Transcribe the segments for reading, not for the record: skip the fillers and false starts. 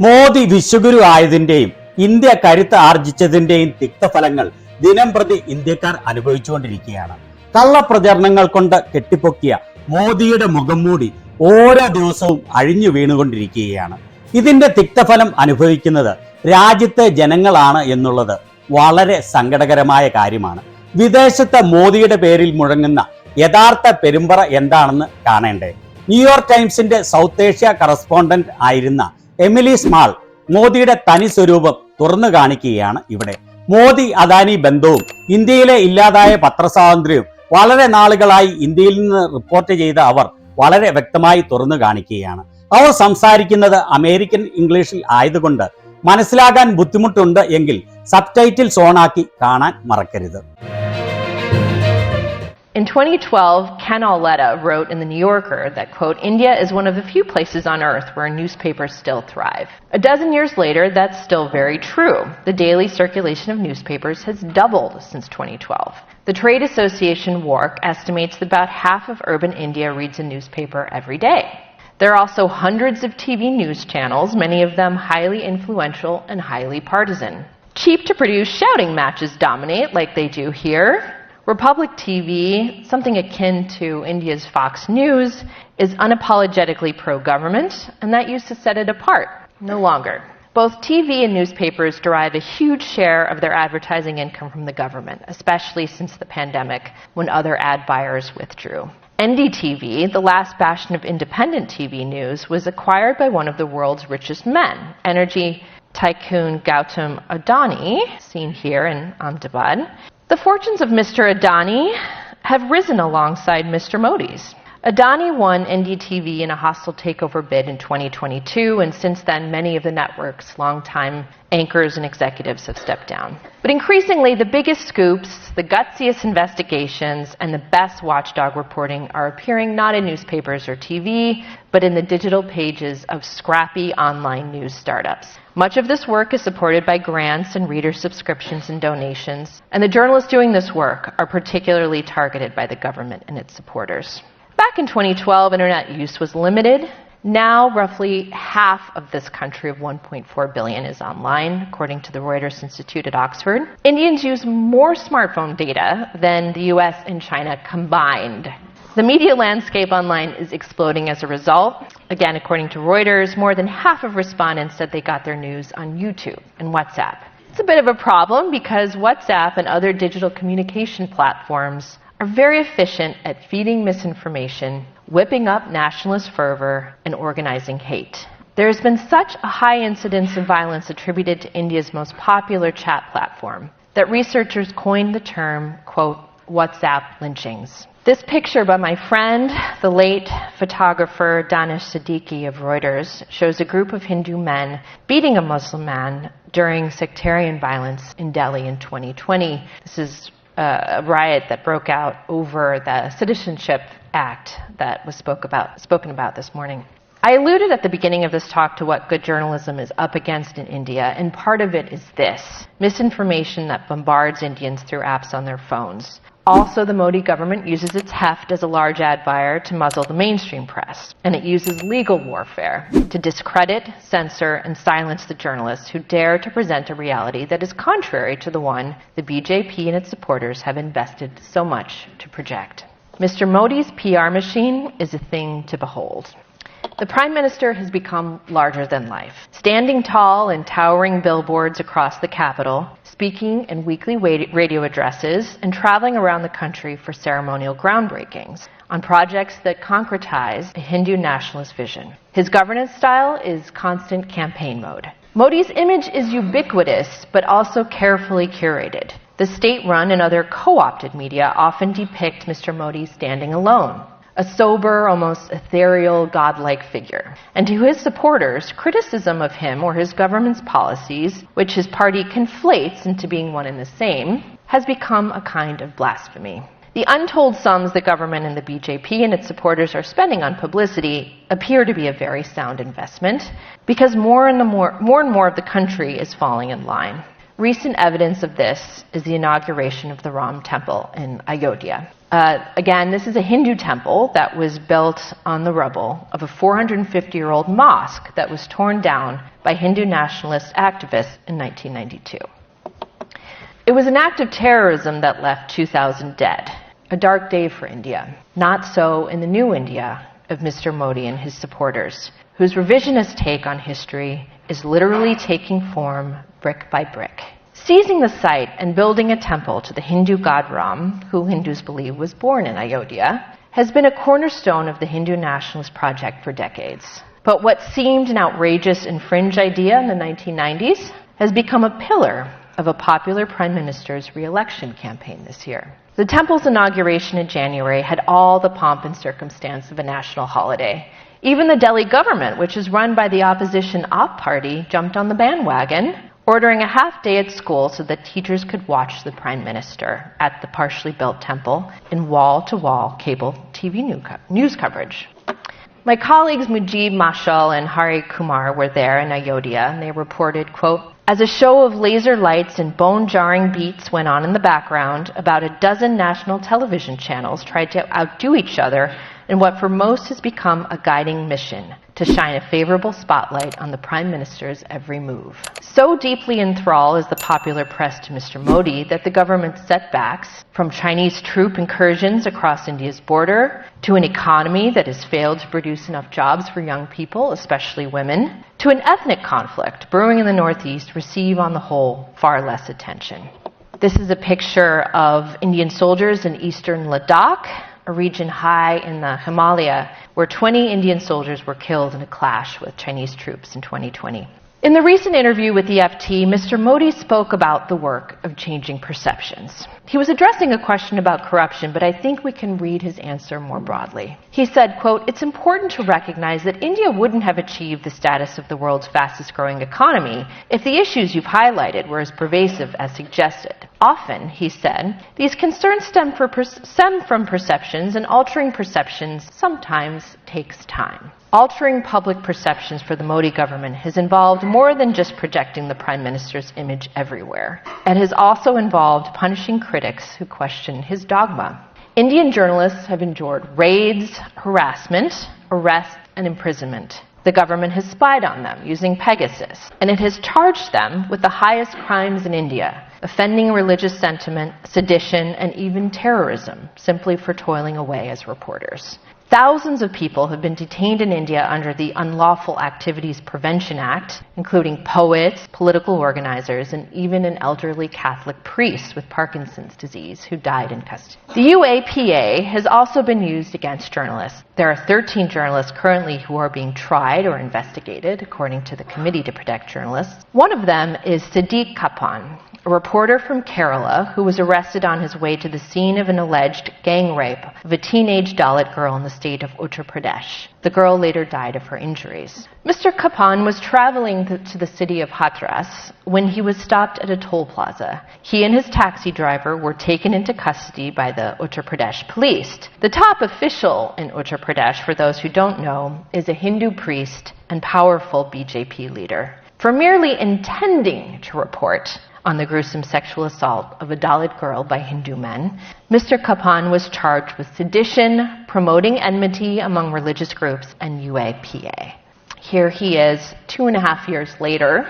Modi വിശ്വഗുരു ആയതിന്റെയും India കരുത്ത് ആർജിച്ചതിന്റെയും തിക്തഫലങ്ങൾ ദിനംപ്രതി ഇന്ത്യക്കാർ അനുഭവിച്ചുകൊണ്ടിരിക്കുകയാണ്. കള്ളപ്രചരണങ്ങൾ കൊണ്ട് കെട്ടിപ്പൊക്കിയ മോദിയുടെ മുഖംമൂടി ഓരോ ദിവസവും അഴിഞ്ഞു വീണുകൊണ്ടിരിക്കുകയാണ്. ഇതിന്റെ തിക്തഫലം അനുഭവിക്കുന്നത് രാജ്യത്തെ ജനങ്ങളാണ് എന്നുള്ളത് വളരെ സങ്കടകരമായ കാര്യമാണ്. വിദേശത്തെ മോദിയുടെ പേരിൽ മുഴങ്ങുന്ന യഥാർത്ഥ പെരുമ്പറ എന്താണെന്ന് കാണേണ്ടേ? ന്യൂയോർക്ക് ടൈംസിന്റെ സൗത്ത് ഏഷ്യ കറസ്പോണ്ടന്റ് ആയിരുന്ന എമിലി സ്മാൾ മോദിയുടെ തനി സ്വരൂപം തുറന്നു കാണിക്കുകയാണ് ഇവിടെ. മോദി അദാനി ബന്ധവും ഇന്ത്യയിലെ ഇല്ലാതായ പത്രസ്വാതന്ത്ര്യവും വളരെ നാളുകളായി ഇന്ത്യയിൽ നിന്ന് റിപ്പോർട്ട് ചെയ്ത അവർ വളരെ വ്യക്തമായി തുറന്നു കാണിക്കുകയാണ്. അവർ സംസാരിക്കുന്നത് അമേരിക്കൻ ഇംഗ്ലീഷിൽ ആയതുകൊണ്ട് മനസ്സിലാകാൻ ബുദ്ധിമുട്ടുണ്ട് എങ്കിൽ സബ്ടൈറ്റിൽസ് ഓണാക്കി കാണാൻ മറക്കരുത്. In 2012, Ken Auletta wrote in The New Yorker that, quote, India is one of the few places on earth where newspapers still thrive. A dozen years later, that's still very true. The daily circulation of newspapers has doubled since 2012. The Trade Association WARC estimates that about half of urban India reads a newspaper every day. There are also hundreds of TV news channels, many of them highly influential and highly partisan. Cheap to produce shouting matches dominate like they do here. Republic TV, something akin to India's Fox News, is unapologetically pro-government, and that used to set it apart. No longer. Both TV and newspapers derive a huge share of their advertising income from the government, especially since the pandemic, when other ad buyers withdrew. NDTV, the last bastion of independent TV news, was acquired by one of the world's richest men, energy tycoon Gautam Adani, seen here in Ahmedabad. The fortunes of Mr. Adani have risen alongside Mr. Modi's. Adani won NDTV in a hostile takeover bid in 2022, and since then many of the network's longtime anchors and executives have stepped down. But increasingly, the biggest scoops, the gutsiest investigations, and the best watchdog reporting are appearing not in newspapers or TV, but in the digital pages of scrappy online news startups. Much of this work is supported by grants and reader subscriptions and donations, and the journalists doing this work are particularly targeted by the government and its supporters. Back in 2012, internet use was limited. Now, roughly half of this country of 1.4 billion is online, according to the Reuters Institute at Oxford. Indians use more smartphone data than the US and China combined. The media landscape online is exploding as a result. Again, according to Reuters, more than half of respondents said they got their news on YouTube and WhatsApp. It's a bit of a problem because WhatsApp and other digital communication platforms are very efficient at feeding misinformation, whipping up nationalist fervor, and organizing hate. There has been such a high incidence of violence attributed to India's most popular chat platform that researchers coined the term, quote, WhatsApp lynchings. This picture by my friend, the late photographer Danish Siddiqui of Reuters, shows a group of Hindu men beating a Muslim man during sectarian violence in Delhi in 2020. This is a riot that broke out over the Citizenship Act that was spoken about this morning. I alluded at the beginning of this talk to what good journalism is up against in India, and part of it is this: misinformation that bombards Indians through apps on their phones. Also, the Modi government uses its heft as a large ad buyer to muzzle the mainstream press, and it uses legal warfare to discredit, censor, and silence the journalists who dare to present a reality that is contrary to the one the BJP and its supporters have invested so much to project. Mr. Modi's PR machine is a thing to behold. The Prime Minister has become larger than life, standing tall in towering billboards across the capital, speaking in weekly radio addresses, and traveling around the country for ceremonial groundbreakings on projects that concretize a Hindu nationalist vision. His governance style is constant campaign mode. Modi's image is ubiquitous, but also carefully curated. The state-run and other co-opted media often depict Mr. Modi standing alone, a sober, almost ethereal, godlike figure. And to his supporters, criticism of him or his government's policies, which his party conflates into being one and the same, has become a kind of blasphemy. The untold sums the government and the BJP and its supporters are spending on publicity appear to be a very sound investment because more and more of the country is falling in line. Recent evidence of this is the inauguration of the Ram Temple in Ayodhya. Again, this is a Hindu temple that was built on the rubble of a 450-year-old mosque that was torn down by Hindu nationalist activists in 1992. It was an act of terrorism that left 2,000 dead, a dark day for India. Not so in the new India of Mr. Modi and his supporters, whose revisionist take on history is literally taking form brick by brick. Seizing the site and building a temple to the Hindu god Ram, who Hindus believe was born in Ayodhya, has been a cornerstone of the Hindu nationalist project for decades. But what seemed an outrageous and fringe idea in the 1990s has become a pillar of a popular prime minister's re-election campaign this year. The temple's inauguration in January had all the pomp and circumstance of a national holiday. Even the Delhi government, which is run by the opposition AAP party, jumped on the bandwagon, ordering a half day at school so that teachers could watch the prime minister at the partially built temple in wall-to-wall cable TV news coverage. My colleagues Mujib Mashal and Hari Kumar were there in Ayodhya, and they reported, quote, "As a show of laser lights and bone-jarring beats went on in the background, about a dozen national television channels tried to outdo each other in what for most has become a guiding mission, to shine a favorable spotlight on the Prime Minister's every move." So deeply enthralled is the popular press to Mr. Modi that the government's setbacks, from Chinese troop incursions across India's border, to an economy that has failed to produce enough jobs for young people, especially women, to an ethnic conflict brewing in the Northeast, receive on the whole far less attention. This is a picture of Indian soldiers in eastern Ladakh, a region high in the Himalaya, where 20 Indian soldiers were killed in a clash with Chinese troops in 2020. In the recent interview with the FT, Mr. Modi spoke about the work of changing perceptions. He was addressing a question about corruption, but I think we can read his answer more broadly. He said, quote, "It's important to recognize that India wouldn't have achieved the status of the world's fastest growing economy if the issues you've highlighted were as pervasive as suggested. Often," he said, "these concerns stem from perceptions, and altering perceptions sometimes takes time." Altering public perceptions for the Modi government has involved more than just projecting the Prime Minister's image everywhere. It has also involved punishing critics who question his dogma. Indian journalists have endured raids, harassment, arrest, and imprisonment. The government has spied on them using Pegasus, and it has charged them with the highest crimes in India, offending religious sentiment, sedition, and even terrorism, simply for toiling away as reporters. Thousands of people have been detained in India under the Unlawful Activities Prevention Act, including poets, political organizers, and even an elderly Catholic priest with Parkinson's disease who died in custody. The UAPA has also been used against journalists. There are 13 journalists currently who are being tried or investigated, according to the Committee to Protect Journalists. One of them is Sadiq Kapan, a reporter from Kerala who was arrested on his way to the scene of an alleged gang rape of a teenage Dalit girl in the state of Uttar Pradesh. The girl later died of her injuries. Mr. Kapan was traveling to the city of Hathras when he was stopped at a toll plaza. He and his taxi driver were taken into custody by the Uttar Pradesh police. The top official in Uttar Pradesh, for those who don't know, is a Hindu priest and powerful BJP leader. For merely intending to report on the gruesome sexual assault of a Dalit girl by Hindu men, Mr. Kapan was charged with sedition, promoting enmity among religious groups, and UAPA. Here he is 2.5 years later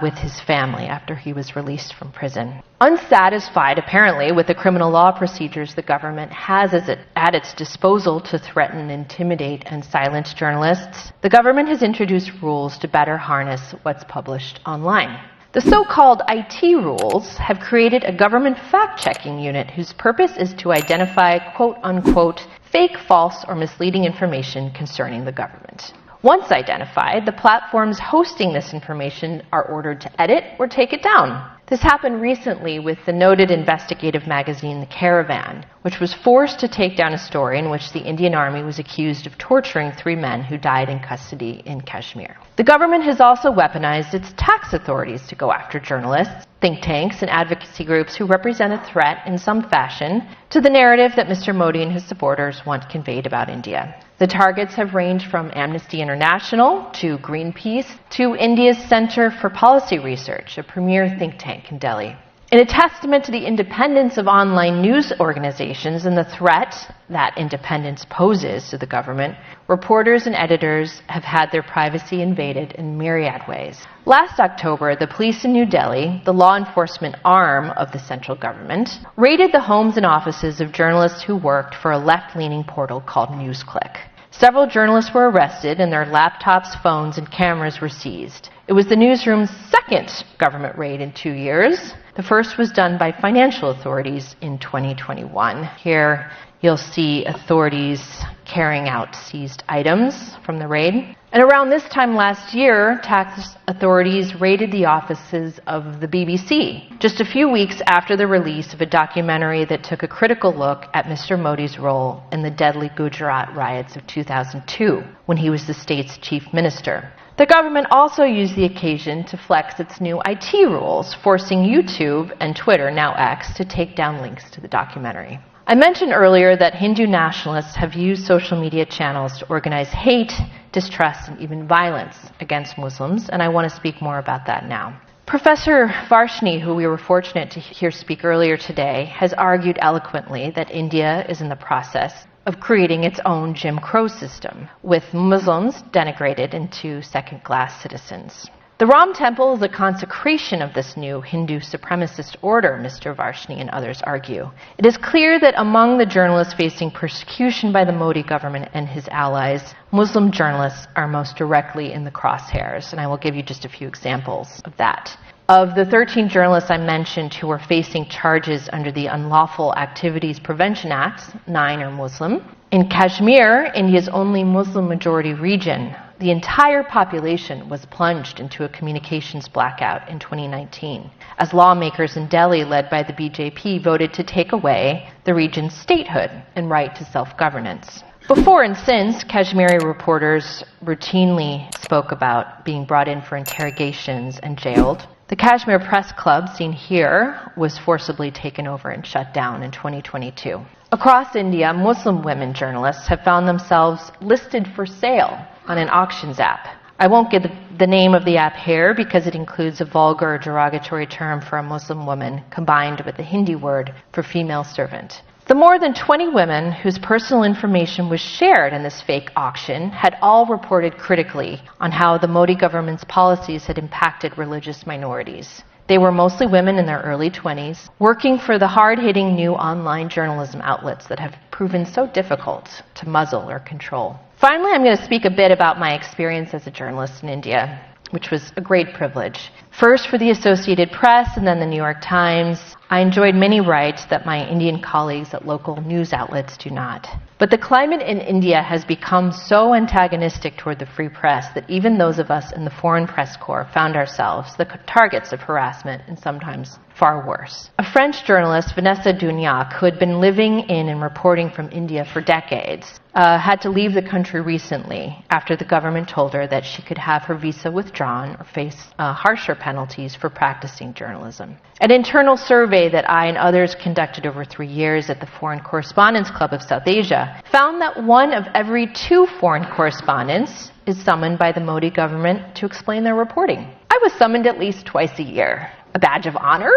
with his family after he was released from prison. Unsatisfied, apparently, with the criminal law procedures the government has at its disposal to threaten, intimidate, and silence journalists, the government has introduced rules to better harness what's published online. The so-called IT rules have created a government fact-checking unit whose purpose is to identify, quote-unquote, fake, false, or misleading information concerning the government. Once identified, the platforms hosting this information are ordered to edit or take it down. This happened recently with the noted investigative magazine The Caravan, which was forced to take down a story in which the Indian Army was accused of torturing 3 men who died in custody in Kashmir. The government has also weaponized its tax authorities to go after journalists, think tanks, and advocacy groups who represent a threat in some fashion to the narrative that Mr. Modi and his supporters want conveyed about India. The targets have ranged from Amnesty International to Greenpeace to India's Center for Policy Research, a premier think tank in Delhi. In a testament to the independence of online news organizations and the threat that independence poses to the government, reporters and editors have had their privacy invaded in myriad ways. Last October, the police in New Delhi, the law enforcement arm of the central government, raided the homes and offices of journalists who worked for a left-leaning portal called NewsClick. Several journalists were arrested and their laptops, phones, and cameras were seized. It was the newsroom's second government raid in 2 years. The first was done by financial authorities in 2021. Here you'll see authorities carrying out seized items from the raid. And around this time last year, tax authorities raided the offices of the BBC, just a few weeks after the release of a documentary that took a critical look at Mr. Modi's role in the deadly Gujarat riots of 2002, when he was the state's chief minister. The government also used the occasion to flex its new IT rules, forcing YouTube and Twitter, now X, to take down links to the documentary. I mentioned earlier that Hindu nationalists have used social media channels to organize hate, distrust, and even violence against Muslims, and I want to speak more about that now. Professor Varshni, who we were fortunate to hear speak earlier today, has argued eloquently that India is in the process of creating its own Jim Crow system, with Muslims denigrated into second-class citizens. The Ram Temple is a consecration of this new Hindu supremacist order, Mr. Varshni and others argue. It is clear that among the journalists facing persecution by the Modi government and his allies, Muslim journalists are most directly in the crosshairs, and I will give you just a few examples of that. Of the 13 journalists I mentioned who are facing charges under the Unlawful Activities Prevention Act, 9 are Muslim. In Kashmir, India's only Muslim-majority region, the entire population was plunged into a communications blackout in 2019, as lawmakers in Delhi, led by the BJP, voted to take away the region's statehood and right to self-governance. Before and since, Kashmiri reporters routinely spoke about being brought in for interrogations and jailed. The Kashmir Press Club, seen here, was forcibly taken over and shut down in 2022. Across India, Muslim women journalists have found themselves listed for sale on an auctions app. I won't give the name of the app here because it includes a vulgar, derogatory term for a Muslim woman combined with the Hindi word for female servant. The more than 20 women whose personal information was shared in this fake auction had all reported critically on how the Modi government's policies had impacted religious minorities. They were mostly women in their early 20s, working for the hard-hitting new online journalism outlets that have proven so difficult to muzzle or control. Finally, I'm going to speak a bit about my experience as a journalist in India, which was a great privilege. First for the Associated Press and then the New York Times, I enjoyed many rights that my Indian colleagues at local news outlets do not. But the climate in India has become so antagonistic toward the free press that even those of us in the Foreign Press Corps found ourselves the targets of harassment and sometimes far worse. A French journalist, Vanessa Dugnac, who had been living in and reporting from India for decades, had to leave the country recently after the government told her that she could have her visa withdrawn or face harsher penalties for practicing journalism. An internal survey that I and others conducted over 3 years at the Foreign Correspondents Club of South Asia found that 1 of every 2 foreign correspondents is summoned by the Modi government to explain their reporting. I was summoned at least twice a year. A badge of honor?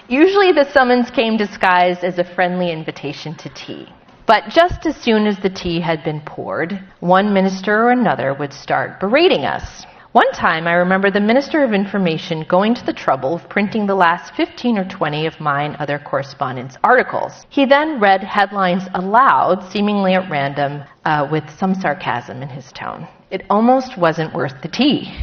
Usually the summons came disguised as a friendly invitation to tea. But just as soon as the tea had been poured, one minister or another would start berating us. One time, I remember the Minister of Information going to the trouble of printing the last 15 or 20 of my and other correspondents' articles. He then read headlines aloud, seemingly at random, with some sarcasm in his tone. It almost wasn't worth the tea.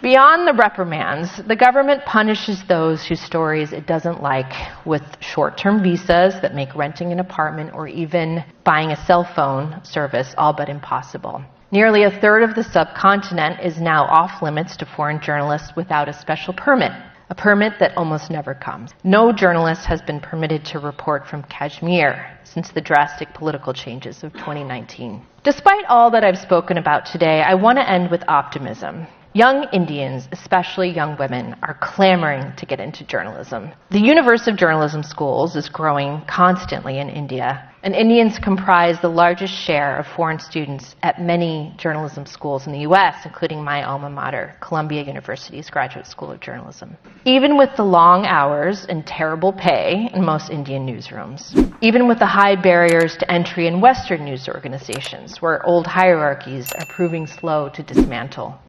Beyond the reprimands, the government punishes those whose stories it doesn't like with short-term visas that make renting an apartment or even buying a cell phone service all but impossible. Nearly a third of the subcontinent is now off limits to foreign journalists without a special permit, a permit that almost never comes. No journalist has been permitted to report from Kashmir since the drastic political changes of 2019. Despite all that I've spoken about today, I want to end with optimism. Young Indians, especially young women, are clamoring to get into journalism. The universe of journalism schools is growing constantly in India, and Indians comprise the largest share of foreign students at many journalism schools in the U.S., including my alma mater, Columbia University's Graduate School of Journalism. Even with the long hours and terrible pay in most Indian newsrooms, even with the high barriers to entry in Western news organizations, where old hierarchies are proving slow to dismantle,